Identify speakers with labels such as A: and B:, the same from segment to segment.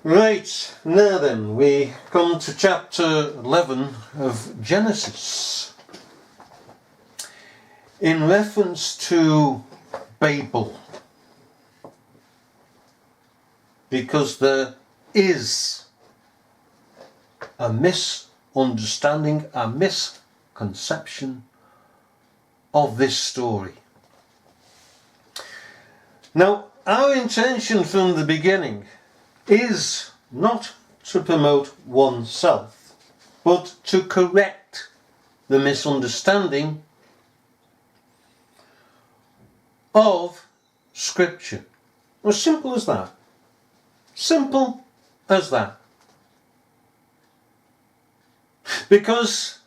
A: Right, now then, we come to chapter 11 of Genesis. In reference to Babel, because there is a misunderstanding, a misconception of this story. Now, our intention from the beginning is not to promote oneself, but to correct the misunderstanding of Scripture. As simple as that. Simple as that. Because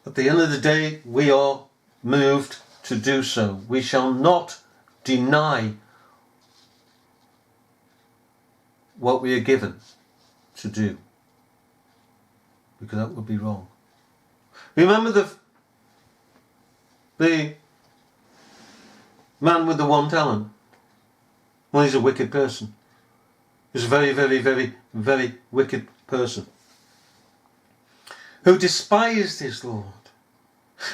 A: at the end of the day, we are moved to do so. We shall not deny what we are given to do, because that would be wrong. Remember the man with the 1 talent? Well, he's a wicked person. He's a very, very, very, very wicked person who despised his Lord,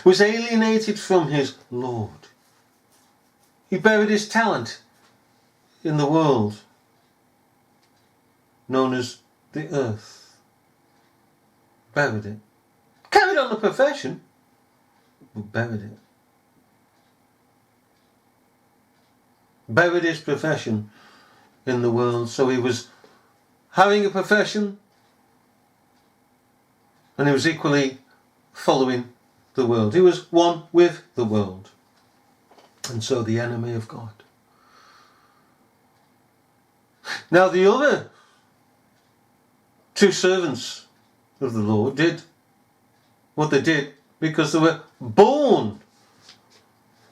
A: was alienated from his Lord. He buried his talent in the world known as the earth. Buried it. Carried on the profession, but buried it. Buried his profession in the world. So he was having a profession, and he was equally following the world. He was one with the world, and so the enemy of God. Now the other 2 servants of the Lord did what they did because they were born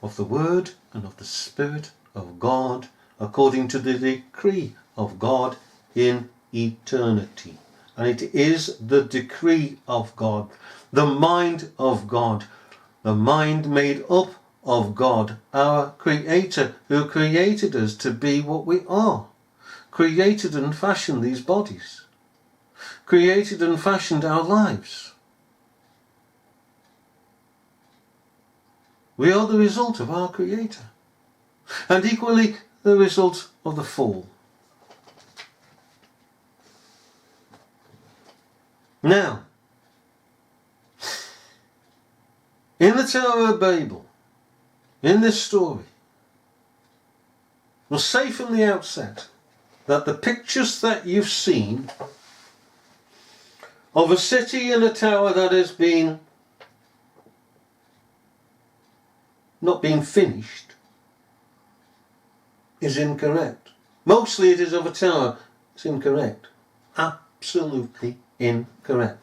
A: of the Word and of the Spirit of God, according to the decree of God in eternity. And it is the decree of God, the mind of God, the mind made up of God, our Creator, who created us to be what we are, created and fashioned these bodies, created and fashioned our lives. We are the result of our Creator, and equally the result of the fall. Now, in the Tower of Babel, in this story, we'll say from the outset that the pictures that you've seen of a city and a tower that has been not being finished is incorrect. Mostly it is of a tower. It's incorrect. Absolutely incorrect.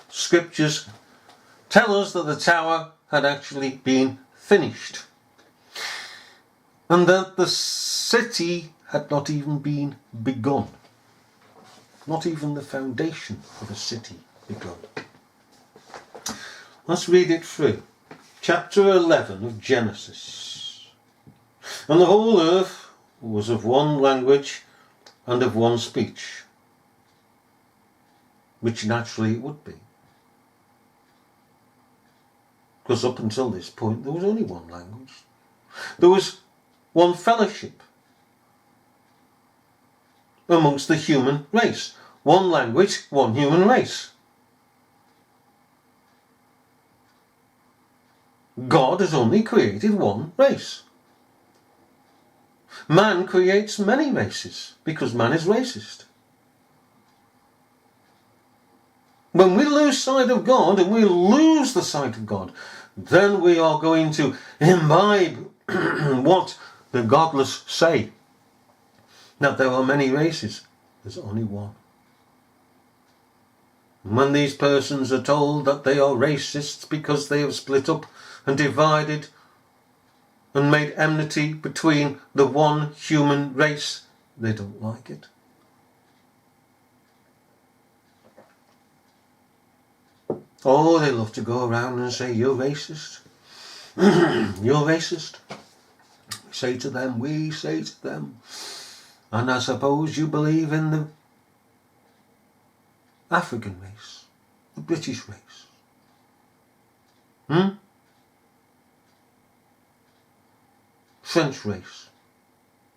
A: Scriptures tell us that the tower had actually been finished, and that the city had not even been begun. Not even the foundation of a city begun. Let's read it through. Chapter 11 of Genesis. And the whole earth was of one language and of one speech, which naturally it would be. Because up until this point there was only one language. There was one fellowship amongst the human race. One language, one human race. God has only created one race. Man creates many races because man is racist. When we lose sight of God, and we lose the sight of God, then we are going to imbibe what the godless say, that there are many races. There's only one. When these persons are told that they are racists because they have split up and divided and made enmity between the one human race, they don't like it. Oh, they love to go around and say, you're racist. You're racist. We say to them, and I suppose you believe in the African race, the British race. French race,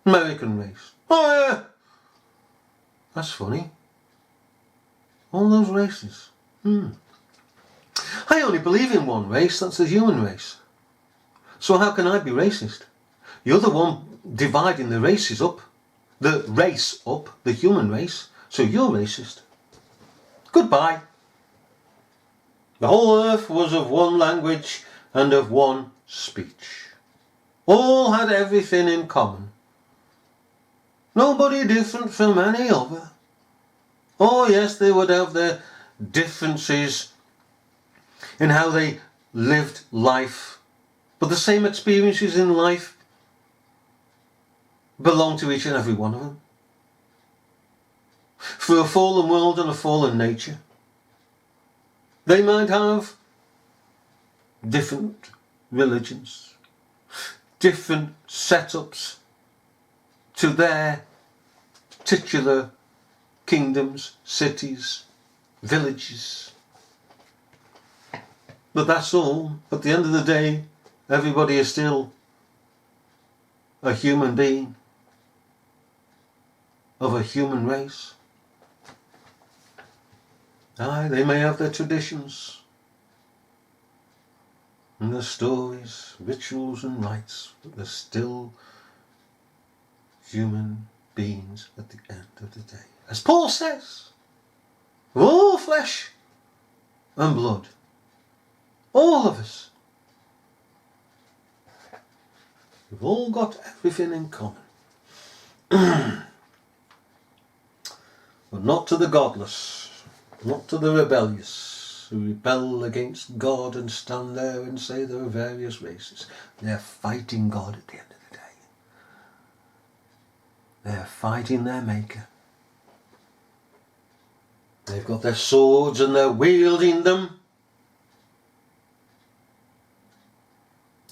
A: American race. Oh yeah, that's funny. All those races. I only believe in one race, that's the human race. So how can I be racist? You're the one dividing the races up. The race up, the human race. So you're racist. Goodbye. The whole earth was of one language and of one speech. All had everything in common. Nobody different from any other. Oh yes, they would have their differences in how they lived life, but the same experiences in life belong to each and every one of them. For a fallen world and a fallen nature, they might have different religions, different setups to their titular kingdoms, cities, villages. But that's all. At the end of the day, everybody is still a human being of a human race. Aye, they may have their traditions and their stories, rituals and rites, but they're still human beings at the end of the day. As Paul says, we're all flesh and blood. All of us. We've all got everything in common. But not to the godless, not to the rebellious, who rebel against God and stand there and say there are various races. They're fighting God at the end of the day. They're fighting their maker. They've got their swords and they're wielding them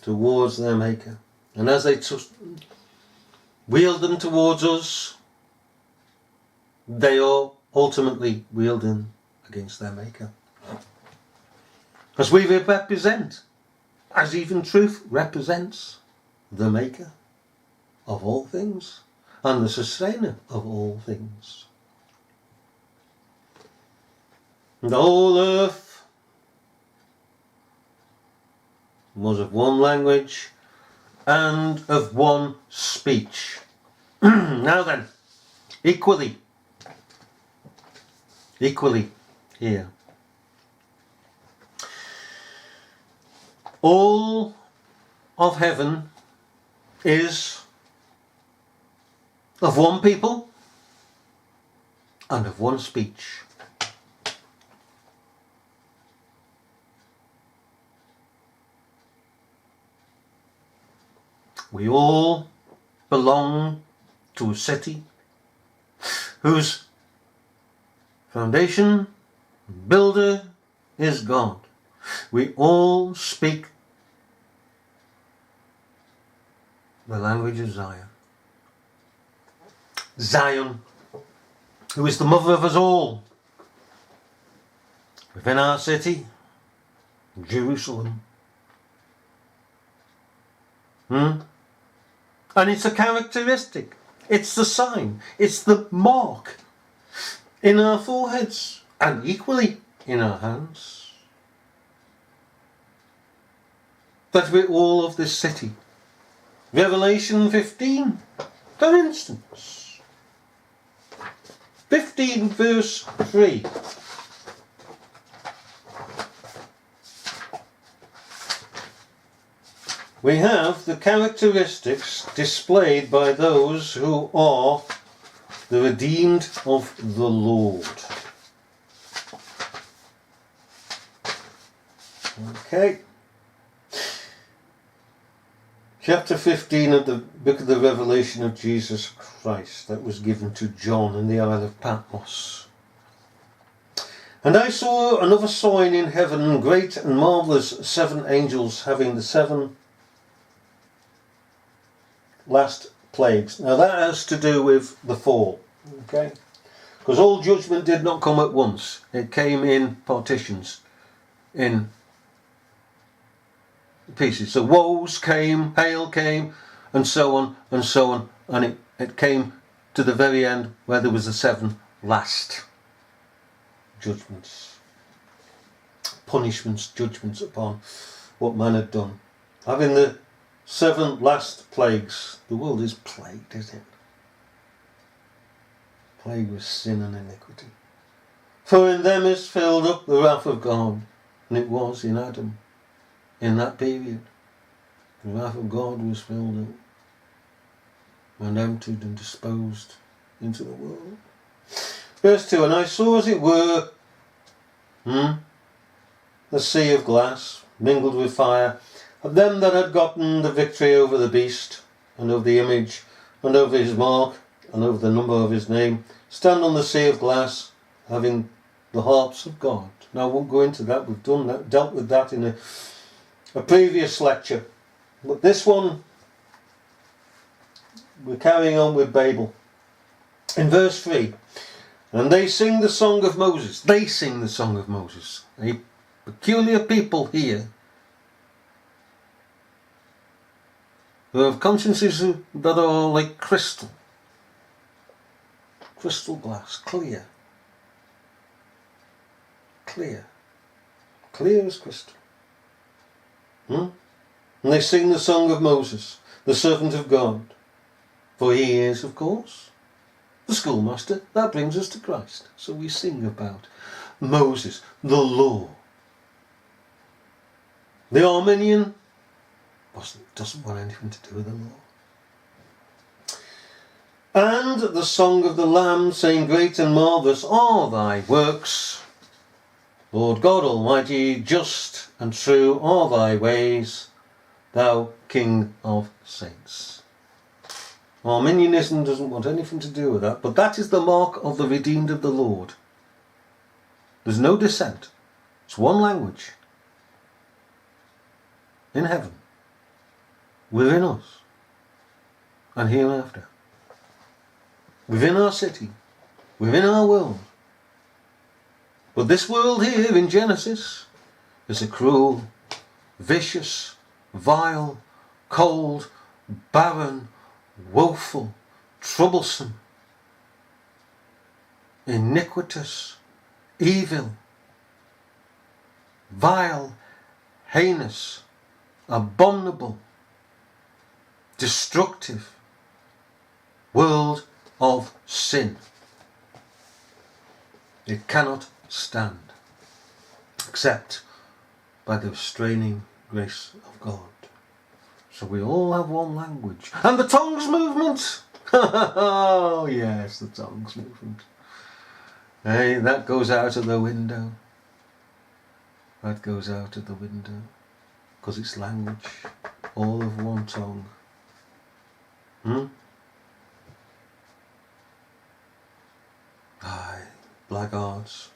A: towards their maker. And as they wield them towards us, they are ultimately wielding against their maker. As we represent, as even truth represents the maker of all things and the sustainer of all things. And the whole earth was of one language and of one speech. Now then, equally here. All of heaven is of one people and of one speech. We all belong to a city whose foundation and builder is God. We all speak the language of Zion. Zion, who is the mother of us all. Within our city, Jerusalem. And it's a characteristic. It's the sign. It's the mark in our foreheads and equally in our hands. That we're all of this city. Revelation 15, for instance. 15 verse 3. We have the characteristics displayed by those who are the redeemed of the Lord. Okay. Chapter 15 of the book of the Revelation of Jesus Christ that was given to John in the Isle of Patmos. And I saw another sign in heaven, great and marvellous, 7 angels having the 7 last plagues. Now that has to do with the fall, okay? Because all judgment did not come at once. It came in partitions, in pieces. So woes came, hail came, and so on and so on. And it came to the very end where there was the 7 last judgments. Punishments, judgments upon what man had done. Having the 7 last plagues, the world is plagued, isn't it? Plagued with sin and iniquity. For in them is filled up the wrath of God. And it was in Adam. In that period, the wrath of God was filled up and emptied and disposed into the world. Verse 2, and I saw as it were the sea of glass mingled with fire, of them that had gotten the victory over the beast, and over the image, and over his mark, and over the number of his name, stand on the sea of glass, having the harps of God. Now I won't go into that, we've done that, dealt with that in a previous lecture. But this one, we're carrying on with Babel. In verse 3, and they sing the song of Moses. They sing the song of Moses. A peculiar people here who have consciences that are like crystal. Crystal glass, clear. Clear. Clear as crystal. And they sing the song of Moses, the servant of God. For he is, of course, the schoolmaster. That brings us to Christ. So we sing about Moses, the law. The Arminian doesn't want anything to do with the law. And the song of the Lamb, saying, great and marvellous are thy works, Lord God Almighty, just and true are thy ways, thou King of saints. Arminianism doesn't want anything to do with that, but that is the mark of the redeemed of the Lord. There's no dissent. It's one language. In heaven, within us, and hereafter. Within our city, within our world. But this world here in Genesis is a cruel, vicious, vile, cold, barren, woeful, troublesome, iniquitous, evil, vile, heinous, abominable, destructive world of sin. It cannot stand except by the restraining grace of God. So we all have one language. And the tongues movement! Oh yes, the tongues movement. Hey, that goes out of the window. That goes out of the window. Because it's language. All of one tongue. Aye, blackguards.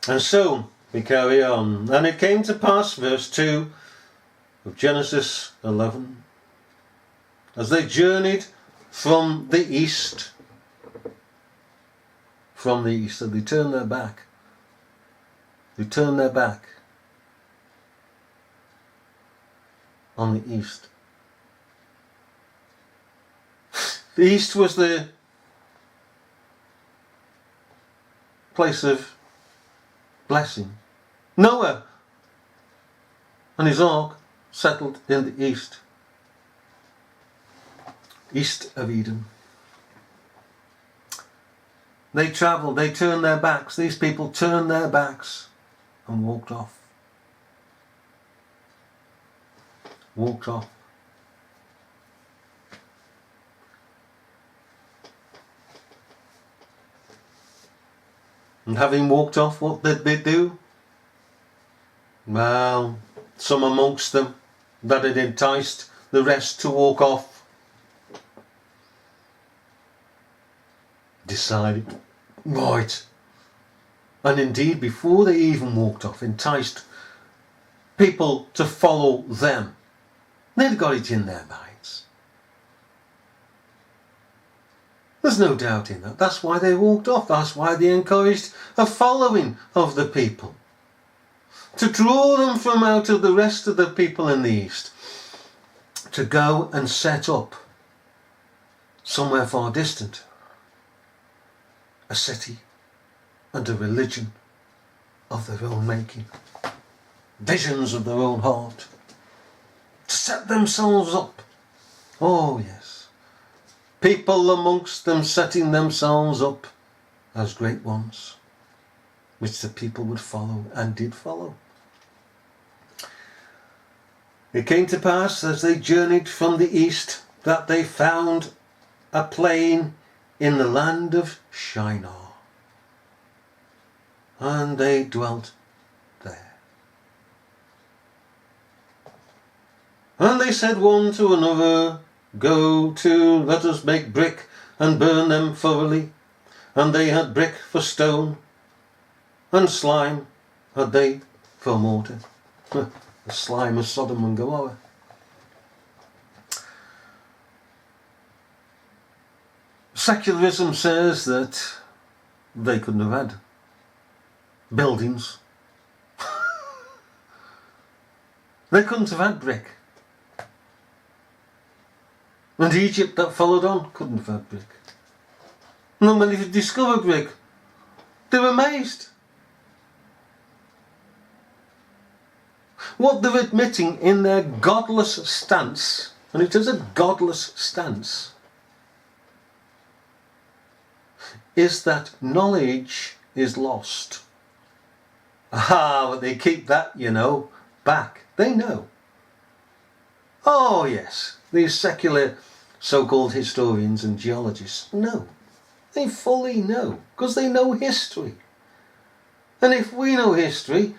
A: And so we carry on. And it came to pass, verse 2 of Genesis 11, as they journeyed from the east, so they turned their back. They turned their back on the east. The east was the place of blessing. Noah and his ark settled in the east. East of Eden. They travelled, they turned their backs. These people turned their backs and walked off. Walked off. And having walked off, what did they do? Well, some amongst them that had enticed the rest to walk off decided, right, and indeed before they even walked off, enticed people to follow them. They'd got it in their minds. There's no doubt in that. That's why they walked off. That's why they encouraged a following of the people, to draw them from out of the rest of the people in the east, to go and set up somewhere far distant a city and a religion of their own making, visions of their own heart, to set themselves up. Oh yes, people amongst them setting themselves up as great ones, which the people would follow and did follow. It came to pass as they journeyed from the east that they found a plain in the land of Shinar, and they dwelt there. And they said one to another, Go to, let us make brick and burn them thoroughly. And they had brick for stone, and slime had they for mortar. The slime of Sodom and Gomorrah. Secularism says that they couldn't have had buildings. They couldn't have had brick. And Egypt that followed on couldn't have had brick. And then when they discovered brick, they were amazed. What they're admitting in their godless stance, and it is a godless stance, is that knowledge is lost. But they keep that, back. They know. Oh yes, these secular so-called historians and geologists know. They fully know, because they know history. And if we know history,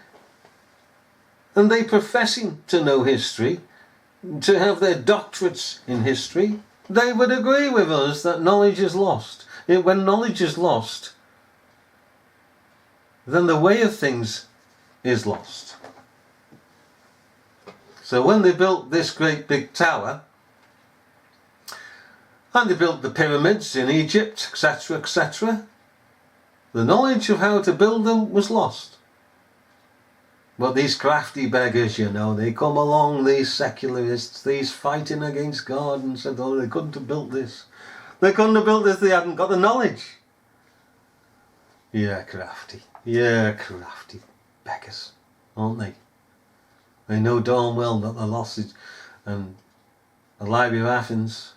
A: and they professing to know history, to have their doctorates in history, they would agree with us that knowledge is lost. When knowledge is lost, then the way of things is lost. So when they built this great big tower, and they built the pyramids in Egypt, etc., etc., the knowledge of how to build them was lost. But these crafty beggars, they come along, these secularists, these fighting against God, and said, they couldn't have built this. They couldn't have built this, they hadn't got the knowledge. Yeah, crafty beggars, aren't they? They know darn well that the lost is, and the Library of Athens.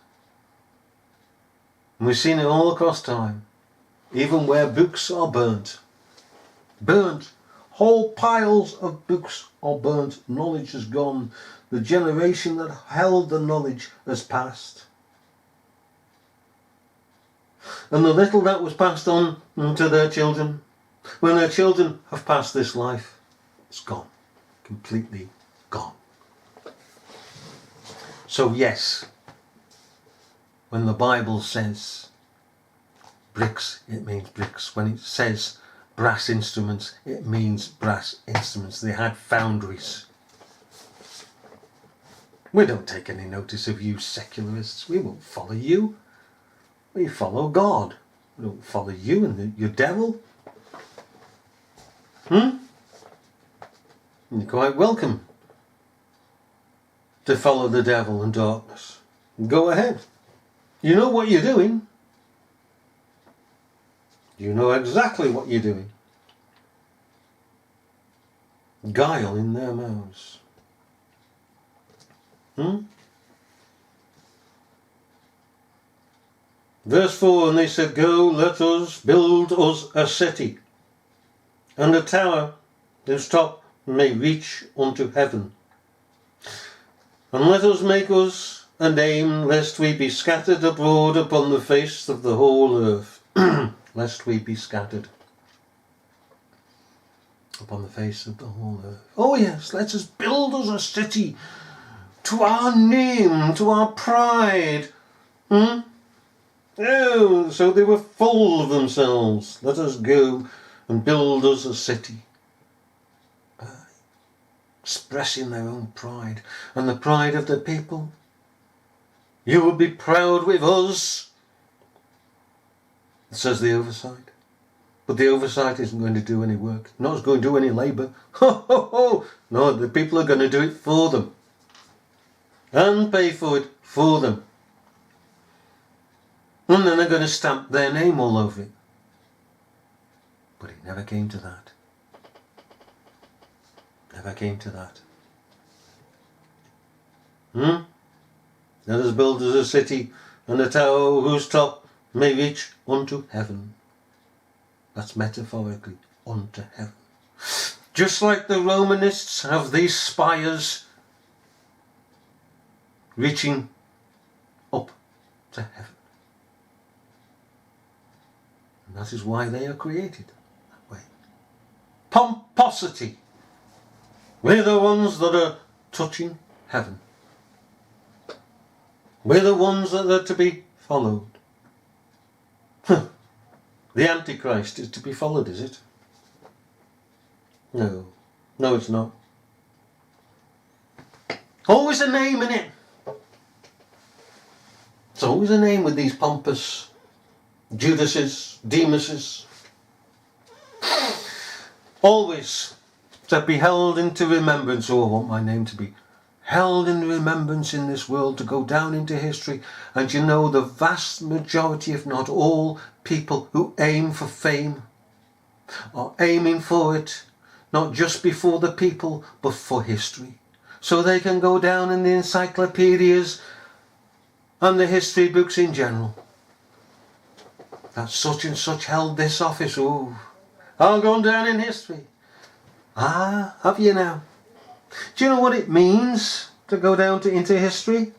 A: And we've seen it all across time, even where books are burnt. Whole piles of books are burnt, knowledge is gone. The generation that held the knowledge has passed. And the little that was passed on to their children, when their children have passed this life, it's gone. Completely gone. So yes, when the Bible says bricks, it means bricks. When it says brass instruments, it means brass instruments. They had foundries. We don't take any notice of you secularists. We won't follow you. We follow God. We don't follow you and your devil. You're quite welcome to follow the devil and darkness. Go ahead. You know what you're doing. You know exactly what you're doing. Guile in their mouths. Verse 4, and they said, Go, let us build us a city, and a tower whose top may reach unto heaven. And let us make us a name, lest we be scattered abroad upon the face of the whole earth. Lest we be scattered upon the face of the whole earth. Oh yes, let us build us a city to our name, to our pride. Oh, so they were full of themselves. Let us go and build us a city. expressing their own pride and the pride of the people. You would be proud with us, says the oversight. But the oversight isn't going to do any work. Not going to do any labour. Ho, ho, ho. No, the people are going to do it for them. And pay for it for them. And then they're going to stamp their name all over it. But it never came to that. Never came to that. Let us build us a city and a tower whose top may reach unto heaven. That's metaphorically, unto heaven. Just like the Romanists have these spires reaching up to heaven. And that is why they are created that way. Pomposity. We're the ones that are touching heaven. We're the ones that are to be followed. The Antichrist is to be followed, is it? No. No, it's not. Always a name in it. It's always a name with these pompous Judases, Demases. Always to be held into remembrance. Oh, I want my name to be held in remembrance in this world, to go down into history. And you know, the vast majority, if not all, people who aim for fame are aiming for it, not just before the people, but for history. So they can go down in the encyclopedias and the history books in general. That such and such held this office. Oh, I'll go down in history. Ah, have you now? Do you know what it means to go down into history?